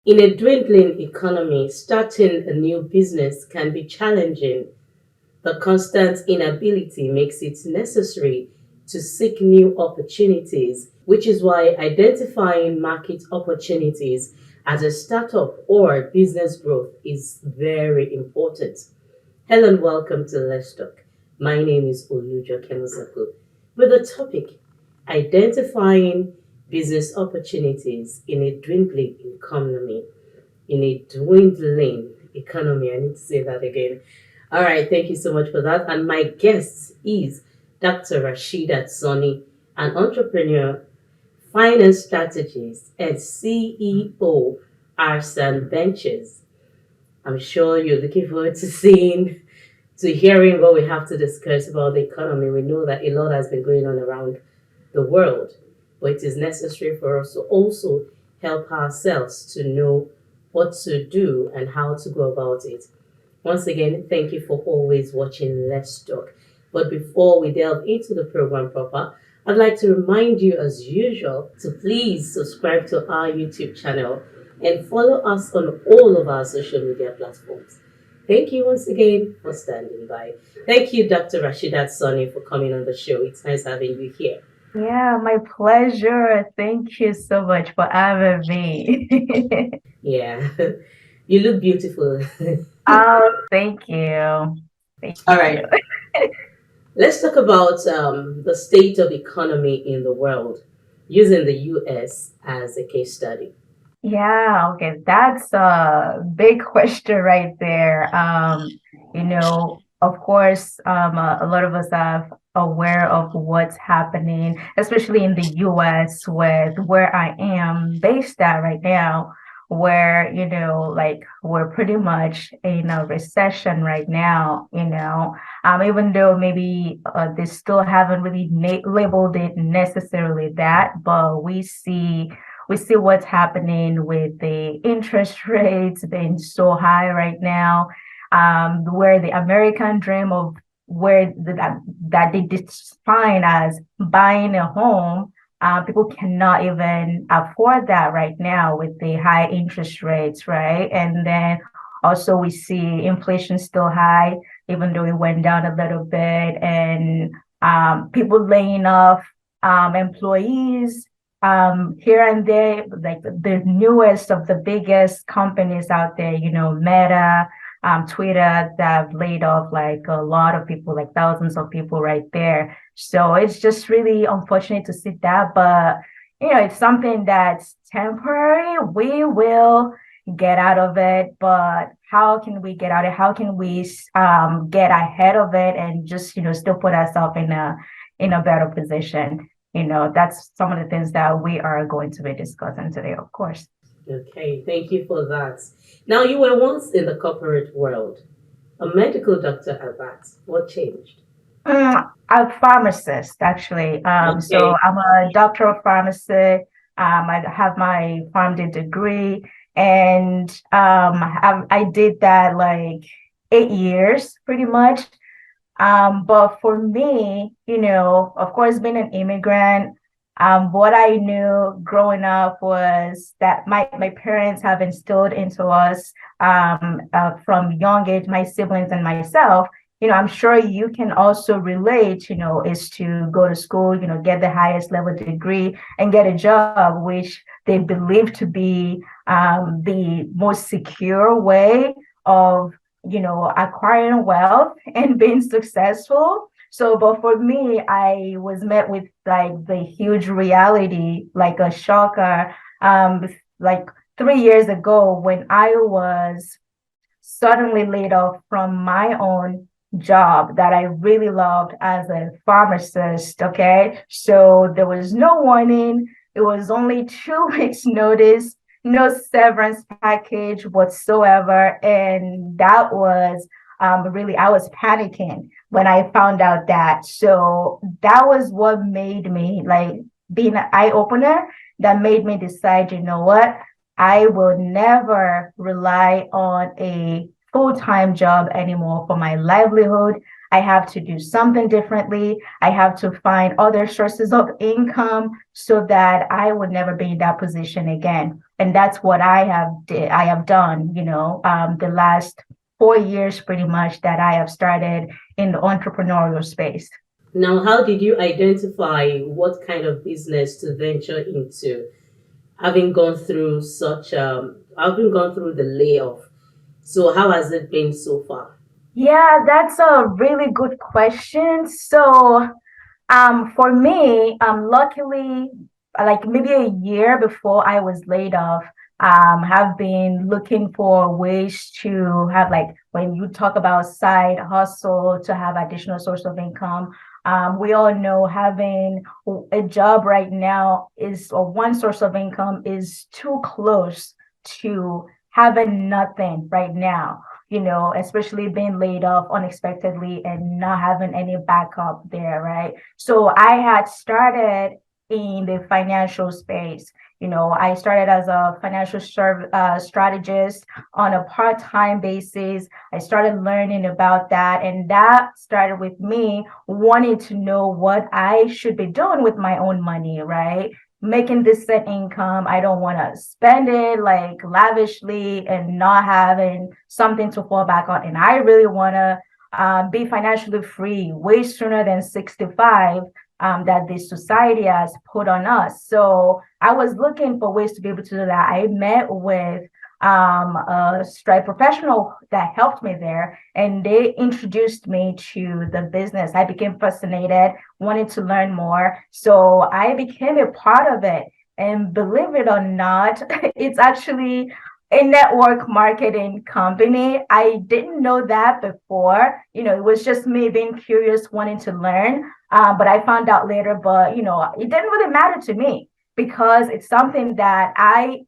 In a dwindling economy, starting a new business can be challenging. The constant inability makes it necessary to seek new opportunities, which is why identifying market opportunities as a startup or business growth is very important. Hello and welcome to Let's Talk. My name is Olujo Kemusaku with the topic identifying business opportunities in a dwindling economy. In a dwindling economy, I need to say that again. All right, thank you so much for that. And my guest is Dr. Rashidat Sanni, an entrepreneur, finance strategist, and CEO, Arsan Ventures. I'm sure you're looking forward to hearing what we have to discuss about the economy. We know that a lot has been going on around the world, but it is necessary for us to also help ourselves to know what to do and how to go about it. Once again, thank you for always watching Let's Talk. But before we delve into the program proper, I'd like to remind you, as usual, to please subscribe to our YouTube channel and follow us on all of our social media platforms. Thank you once again for standing by. Thank you, Dr. Rashidat Sanni, for coming on the show. It's nice having you here. Yeah, my pleasure. Thank you so much for having me. Yeah, you look beautiful. Oh, thank you. All Thank you. right, let's talk about the state of economy in the world using the US as a case study. Yeah, okay. That's a big question right there. Of course, a lot of us are aware of what's happening, especially in the US with where I am based at right now, where, like we're pretty much in a recession right now, even though maybe they still haven't really labeled it necessarily that, but we see what's happening with the interest rates being so high right now, where the American dream of that they define as buying a home, people cannot even afford that right now with the high interest rates, right? And then also we see inflation still high, even though it went down a little bit, and people laying off employees here and there, like the newest of the biggest companies out there, Meta, Twitter, that have laid off like a lot of people, like thousands of people right there. So it's just really unfortunate to see that, but it's something that's temporary. We will get out of it, but how can we get out of it? How can we get ahead of it and just still put ourselves in a better position? That's some of the things that we are going to be discussing today, of course. Okay, thank you for that. Now, you were once in the corporate world, a medical doctor at that. What changed? I'm a pharmacist, actually. So Okay, I'm a doctor of pharmacy. I have my PharmD degree, and I did that like 8 years, pretty much. But for me, of course, being an immigrant, what I knew growing up was that my parents have instilled into us from young age, my siblings and myself. I'm sure you can also relate, is to go to school, get the highest level degree and get a job, which they believe to be the most secure way of acquiring wealth and being successful. So, but for me, I was met with like the huge reality, like a shocker. Like 3 years ago, when I was suddenly laid off from my own job that I really loved as a pharmacist. Okay. So there was no warning. It was only 2 weeks notice, no severance package whatsoever. And that was really, I was panicking when I found out that. So that was what made me like being an eye opener that made me decide, you know what? I will never rely on a full-time job anymore for my livelihood. I have to do something differently. I have to find other sources of income so that I would never be in that position again. And that's what I have done, the last 4 years pretty much that I have started in the entrepreneurial space. Now, how did you identify what kind of business to venture into? Having gone through the layoff. So how has it been so far? Yeah, that's a really good question. So, for me, luckily, like maybe a year before I was laid off, have been looking for ways to have, like, when you talk about side hustle to have additional source of income. We all know having a job right now is, or one source of income is too close to having nothing right now, especially being laid off unexpectedly and not having any backup there, right? So I had started in the financial space. I started as a strategist on a part-time basis. I started learning about that, and that started with me wanting to know what I should be doing with my own money, right? Making this set income. I don't want to spend it like lavishly and not having something to fall back on. And I really want to be financially free way sooner than 65, that this society has put on us. So I was looking for ways to be able to do that. I met with a Stripe professional that helped me there, and they introduced me to the business. I became fascinated, wanted to learn more. So I became a part of it. And believe it or not, it's actually a network marketing company. I didn't know that before. It was just me being curious, wanting to learn. But I found out later, but it didn't really matter to me because it's something that I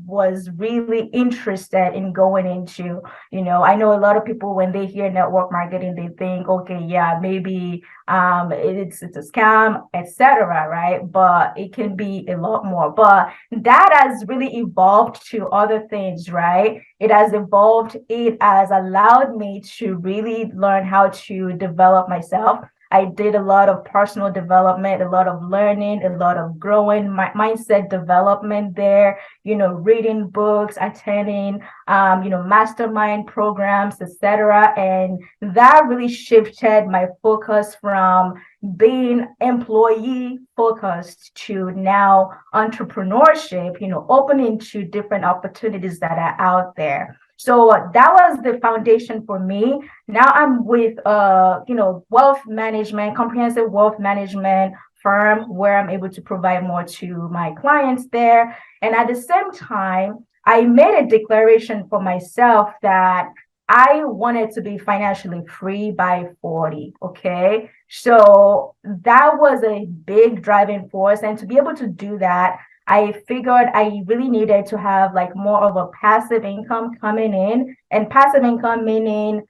was really interested in going into. I know a lot of people, when they hear network marketing, they think, okay, yeah, maybe it's a scam, etc., right? But it can be a lot more. But that has really evolved to other things, right? It has evolved. It has allowed me to really learn how to develop myself. I did a lot of personal development, a lot of learning, a lot of growing, mindset development there, reading books, attending, mastermind programs, etc. And that really shifted my focus from being employee focused to now entrepreneurship, opening to different opportunities that are out there. So that was the foundation for me. Now I'm with wealth management, comprehensive wealth management firm where I'm able to provide more to my clients there. And at the same time, I made a declaration for myself that I wanted to be financially free by 40. Okay. So that was a big driving force. And to be able to do that, I figured I really needed to have like more of a passive income coming in, and passive income meaning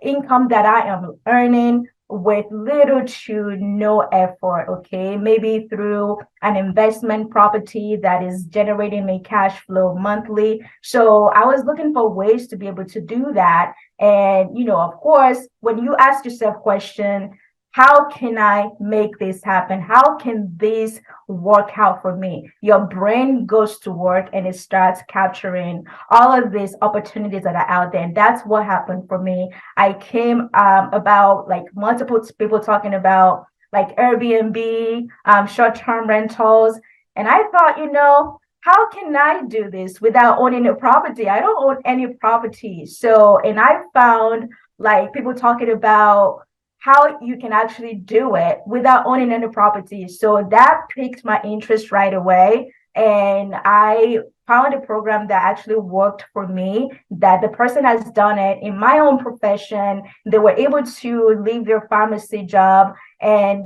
income that I am earning with little to no effort. Okay, maybe through an investment property that is generating me cash flow monthly. So I was looking for ways to be able to do that. And of course, when you ask yourself question, how can I make this happen? How can this work out for me? Your brain goes to work and it starts capturing all of these opportunities that are out there. And that's what happened for me. I came about like multiple people talking about like Airbnb, short-term rentals. And I thought, how can I do this without owning a property? I don't own any property. So, and I found like people talking about how you can actually do it without owning any property. So that piqued my interest right away. And I found a program that actually worked for me, that the person has done it in my own profession. They were able to leave their pharmacy job and,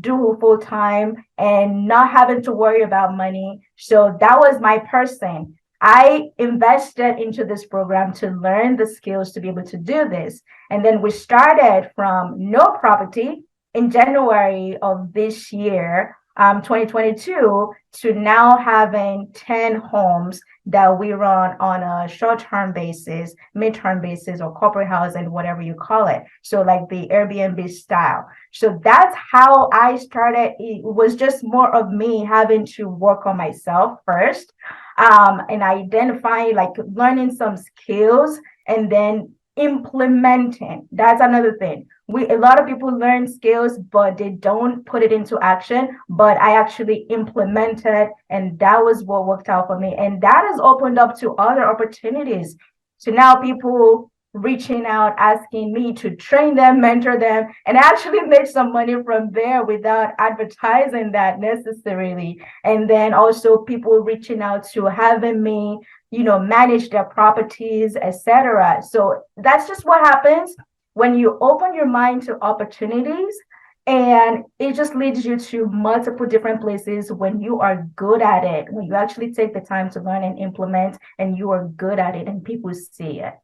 do full time and not having to worry about money. So that was my person. I invested into this program to learn the skills to be able to do this. And then we started from no property in January of this year. 2022 to now having 10 homes that we run on a short-term basis, mid-term basis, or corporate housing, whatever you call it. So like the Airbnb style. So that's how I started. It was just more of me having to work on myself first, and identifying, like learning some skills and then implementing. That's another thing. A lot of people learn skills, but they don't put it into action. But I actually implemented, and that was what worked out for me. And that has opened up to other opportunities. So now people reaching out, asking me to train them, mentor them, and actually make some money from there without advertising that necessarily. And then also people reaching out to having me, manage their properties, etc. So that's just what happens when you open your mind to opportunities, and it just leads you to multiple different places when you are good at it, when you actually take the time to learn and implement, and you are good at it and people see it.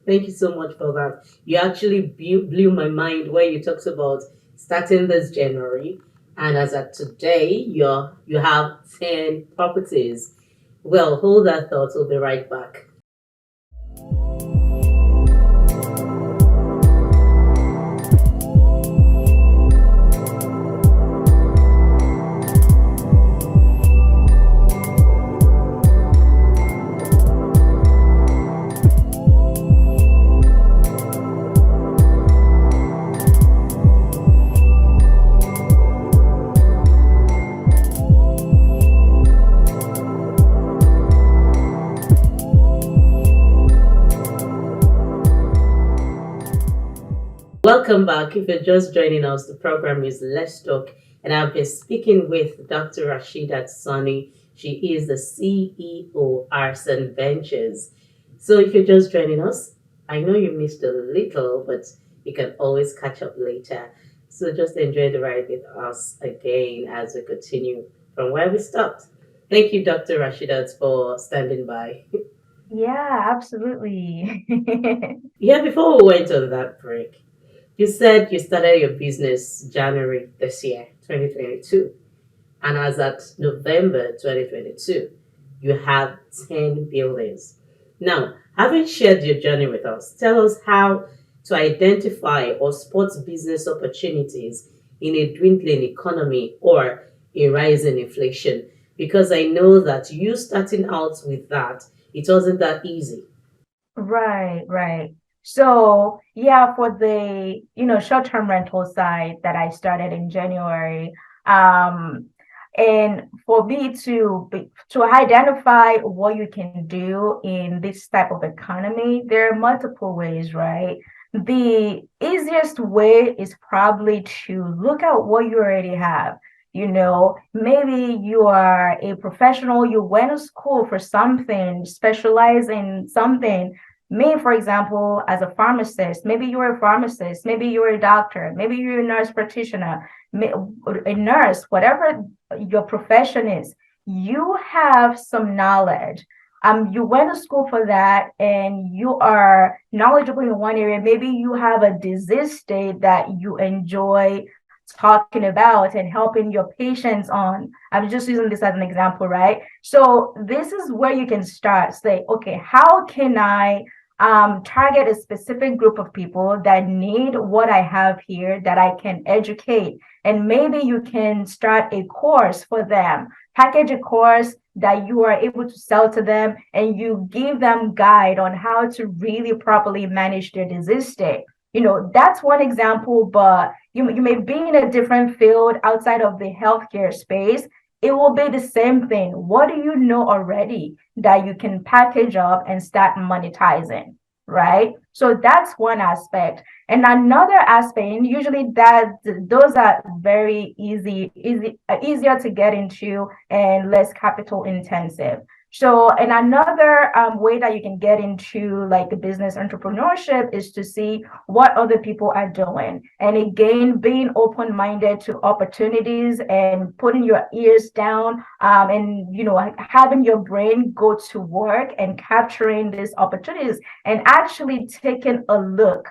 Thank you so much for that. You actually blew my mind where you talked about starting this January, and as of today, you have 10 properties. Well, hold that thought. We'll be right back. Welcome back. If you're just joining us, the program is Let's Talk, and I've been speaking with Dr. Rashidat Sanni. She is the CEO, Arson Ventures. So if you're just joining us, I know you missed a little, but you can always catch up later. So just enjoy the ride with us again as we continue from where we stopped. Thank you, Dr. Rashidat, for standing by. Yeah, absolutely. Yeah, before we went on that break, you said you started your business January this year, 2022. And as at November 2022, you have 10 buildings. Now, having shared your journey with us, tell us how to identify or spot business opportunities in a dwindling economy or a rising inflation. Because I know that you starting out with that, it wasn't that easy. Right, right. So yeah, for the short-term rental side that I started in January, um, and for me to identify what you can do in this type of economy, there are multiple ways, right? The easiest way is probably to look at what you already have. Maybe you are a professional, you went to school for something, specialize in something. Me, for example, as a pharmacist, maybe you're a pharmacist, maybe you're a doctor, maybe you're a nurse practitioner, a nurse, whatever your profession is, you have some knowledge. You went to school for that and you are knowledgeable in one area. Maybe you have a disease state that you enjoy talking about and helping your patients on. I'm just using this as an example, right? So this is where you can start. Say, okay, how can I target a specific group of people that need what I have here that I can educate? And maybe you can start a course for them, package a course that you are able to sell to them, and you give them guide on how to really properly manage their disease state. That's one example, but you may be in a different field outside of the healthcare space. It will be the same thing. What do you know already that you can package up and start monetizing, right? So that's one aspect. And another aspect, and usually those are very easier to get into and less capital intensive. So, and another way that you can get into like the business entrepreneurship is to see what other people are doing. And again, being open-minded to opportunities and putting your ears down, and having your brain go to work and capturing these opportunities and actually taking a look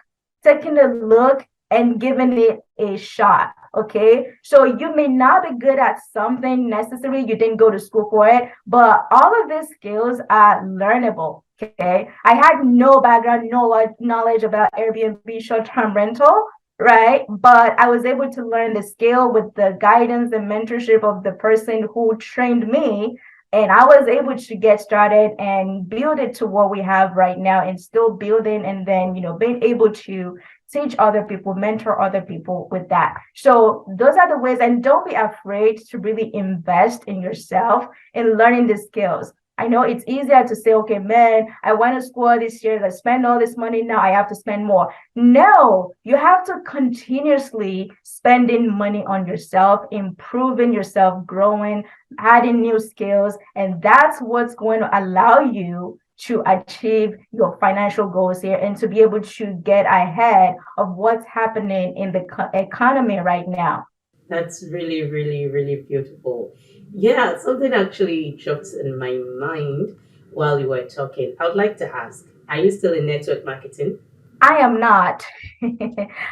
and giving it a shot. Okay, so you may not be good at something necessarily, you didn't go to school for it, but all of these skills are learnable. Okay, I had no background, no knowledge about Airbnb short-term rental, right? But I was able to learn the skill with the guidance and mentorship of the person who trained me. And I was able to get started and build it to what we have right now and still building, and then, being able to teach other people, mentor other people with that. So those are the ways, and don't be afraid to really invest in yourself in learning the skills. I know it's easier to say, okay, man, I went to school this year, I spend all this money, now I have to spend more. No, you have to continuously spending money on yourself, improving yourself, growing, adding new skills, and that's what's going to allow you to achieve your financial goals here and to be able to get ahead of what's happening in the economy right now. That's really, really, really beautiful. Yeah, something actually jumped in my mind while you were talking. I would like to ask, are you still in network marketing? I am not.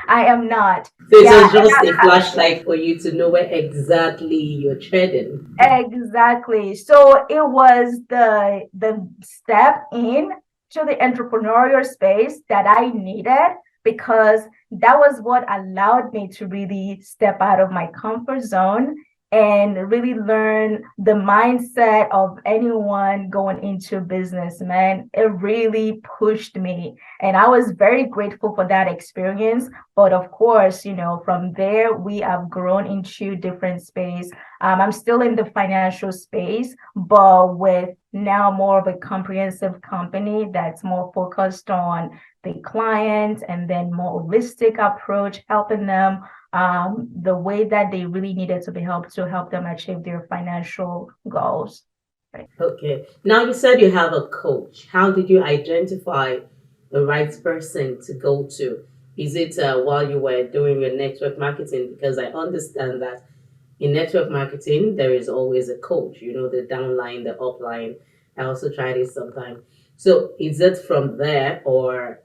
I am not. So it Yeah, was just a flashlight for you to know where exactly you're treading. exactly. So it was the step in to the entrepreneurial space that I needed, because that was what allowed me to really step out of my comfort zone and really learn the mindset of anyone going into business, man. It really pushed me. And I was very grateful for that experience. But of course, from there, we have grown into different space. I'm still in the financial space, but with now more of a comprehensive company that's more focused on the client and then more holistic approach, helping them the way that they really needed to be helped to help them achieve their financial goals. Right. Okay. Now you said you have a coach. How did you identify the right person to go to? Is it while you were doing your network marketing? Because I understand that in network marketing, there is always a coach, the downline, the upline. I also tried it sometime. So is it from there or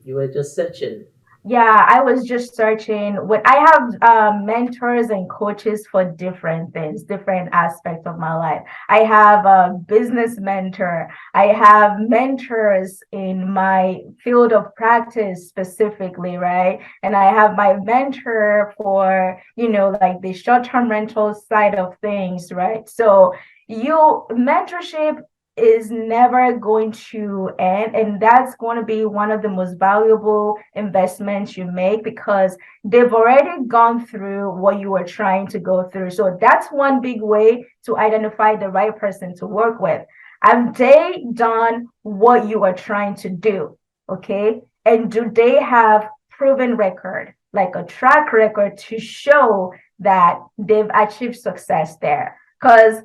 you were just searching? Yeah, I was just searching. What I have mentors and coaches for different things, different aspects of my life. I have a business mentor. I have mentors in my field of practice specifically, right? And I have my mentor for, like the short-term rental side of things, right? So mentorship is never going to end, and that's going to be one of the most valuable investments you make, because they've already gone through what you were trying to go through. So that's one big way to identify the right person to work with. Have they done what you are trying to do? Okay, and do they have proven record, like a track record to show that they've achieved success there? Because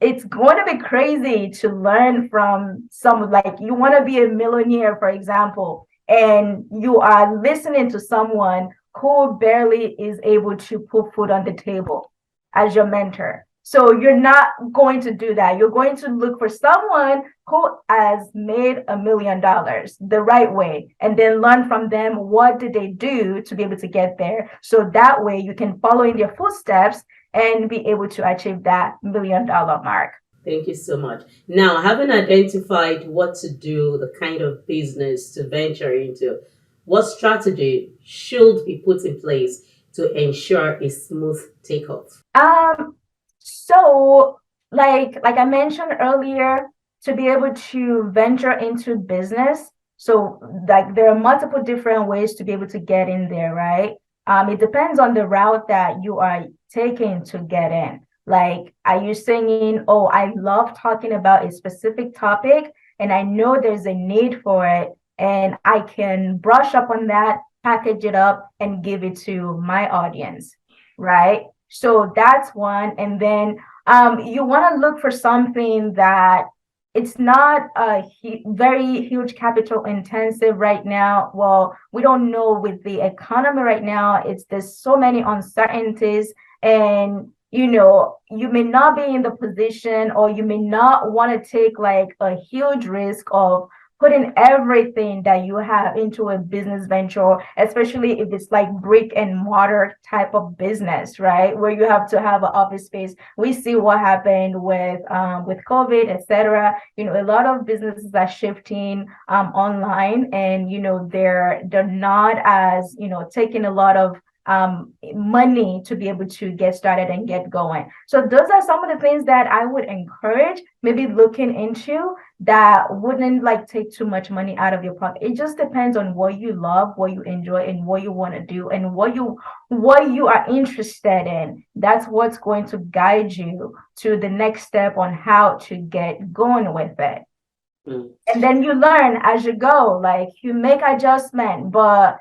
it's going to be crazy to learn from some, like, you want to be a millionaire, for example, and you are listening to someone who barely is able to put food on the table as your mentor. So you're not going to do that. You're going to look for someone who has made $1 million the right way, and then learn from them what did they do to be able to get there. So that way you can follow in their footsteps and be able to achieve that $1 million mark. Thank you so much. Now, having identified what to do, the kind of business to venture into, what strategy should be put in place to ensure a smooth takeoff? So like I mentioned earlier, to be able to venture into business, so like there are multiple different ways to be able to get in there, right? It depends on the route that you are taking to get in. Like, are you saying, oh, I love talking about a specific topic and I know there's a need for it, and I can brush up on that, package it up, and give it to my audience, right? So that's one. And then you want to look for something that it's not a very huge capital intensive right now. Well, we don't know with the economy right now. There's so many uncertainties, and you may not be in the position, or you may not want to take like a huge risk of putting everything that you have into a business venture, especially if it's like brick and mortar type of business, right? Where you have to have an office space. We see what happened with COVID, etc. A lot of businesses are shifting online, and they're not as taking a lot of money to be able to get started and get going. So those are some of the things that I would encourage maybe looking into, that wouldn't like take too much money out of your pocket. It just depends on what you love, what you enjoy, and what you want to do, and what you are interested in. That's what's going to guide you to the next step on how to get going with it. Mm. And then you learn as you go, like you make adjustment, but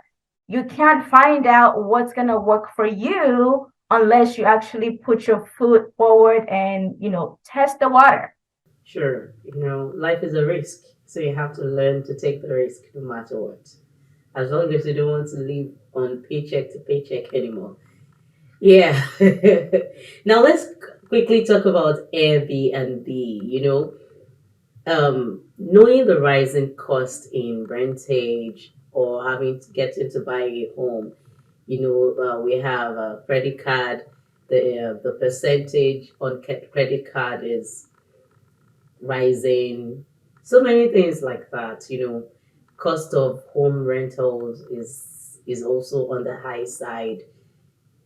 you can't find out what's going to work for you unless you actually put your foot forward and test the water. Sure, life is a risk, so you have to learn to take the risk no matter what. As long as you don't want to live on paycheck to paycheck anymore. Yeah. Now let's quickly talk about Airbnb. Knowing the rising cost in rentage or having to get into buying a home, we have a credit card. The percentage on credit card is rising. So many things like that. Cost of home rentals is also on the high side.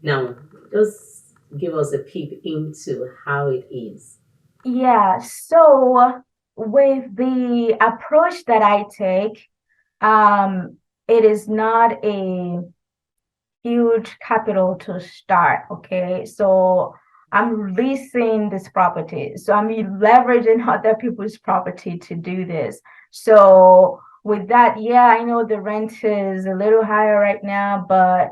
Now, just give us a peep into how it is. Yeah, so with the approach that I take, it is not a huge capital to start. Okay. So I'm leasing this property. So I'm leveraging other people's property to do this. So with that, yeah, I know the rent is a little higher right now, but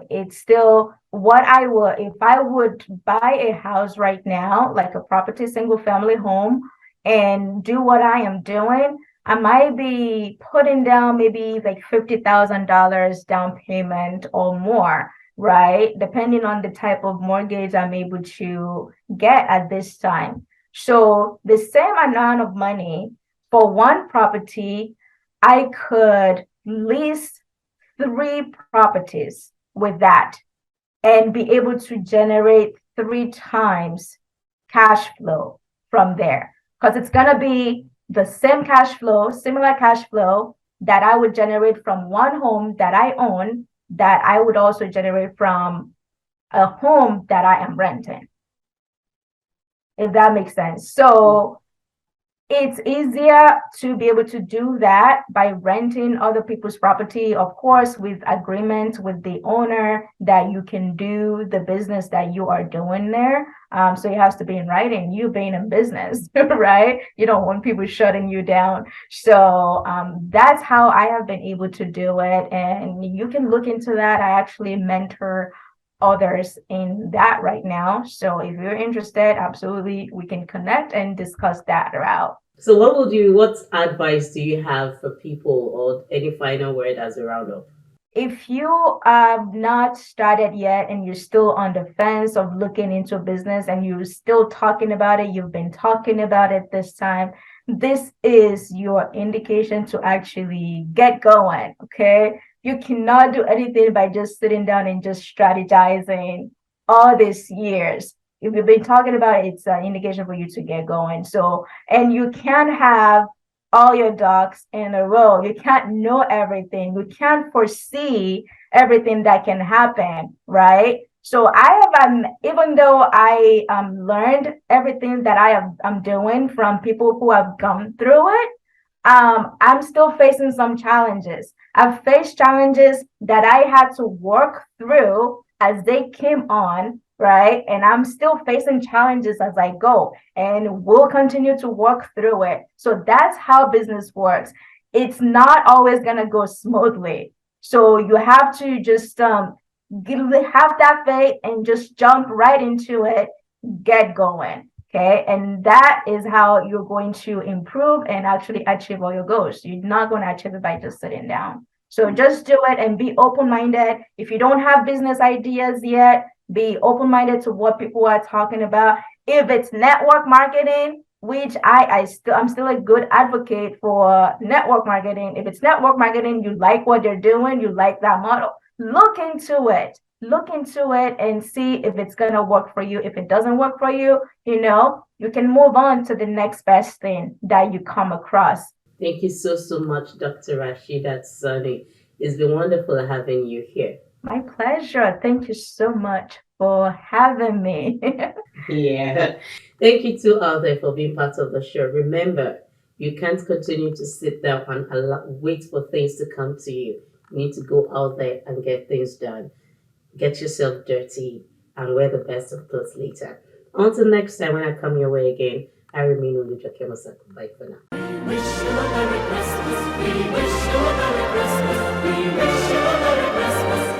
it's still what I would, if I would buy a house right now, like a property, single family home, and do what I am doing, I might be putting down maybe like $50,000 down payment or more, right? Depending on the type of mortgage I'm able to get at this time. So the same amount of money for one property, I could lease 3 properties with that and be able to generate 3 times cash flow from there. Because it's going to be the same cash flow, similar cash flow that I would generate from one home that I own, that I would also generate from a home that I am renting, if that makes sense. So it's easier to be able to do that by renting other people's property, of course, with agreement with the owner that you can do the business that you are doing there. So it has to be in writing, you being in business, right? You don't want people shutting you down. So that's how I have been able to do it. And you can look into that. I actually mentor others in that right now. So if you're interested, absolutely, we can connect and discuss that route. So, what advice do you have for people, or any final word as a roundup? If you have not started yet and you're still on the fence of looking into business and you're still talking about it, you've been talking about it this time, this is your indication to actually get going. Okay. You cannot do anything by just sitting down and just strategizing all these years. If you've been talking about it, it's an indication for you to get going. So, and you can't have all your ducks in a row. You can't know everything. You can't foresee everything that can happen, right? So I have, even though I learned everything that I'm doing from people who have gone through it, I'm still facing some challenges. I've faced challenges that I had to work through as they came on, right? And I'm still facing challenges as I go, and we'll continue to work through it. So that's how business works. It's not always going to go smoothly. So you have to just have that faith and just jump right into it, get going. Okay. And that is how you're going to improve and actually achieve all your goals. You're not going to achieve it by just sitting down. So just do it and be open-minded. If you don't have business ideas yet, be open-minded to what people are talking about. If it's network marketing, which I'm still a good advocate for network marketing. If it's network marketing, you like what they're doing, you like that model, look into it and see if it's gonna work for you. If it doesn't work for you, you can move on to the next best thing that you come across. Thank you so much, Dr. Rashidat Sanni. It's been wonderful having you here. My pleasure. Thank you so much for having me. Yeah. Thank you too out there for being part of the show. Remember, you can't continue to sit down and wait for things to come to you. You need to go out there and get things done. Get yourself dirty and wear the best of clothes later. Until next time, when I come your way again, I remain Oluja Kemosa. Bye for now. We wish you a Merry Christmas. We wish you a Merry Christmas. We wish you a Merry Christmas.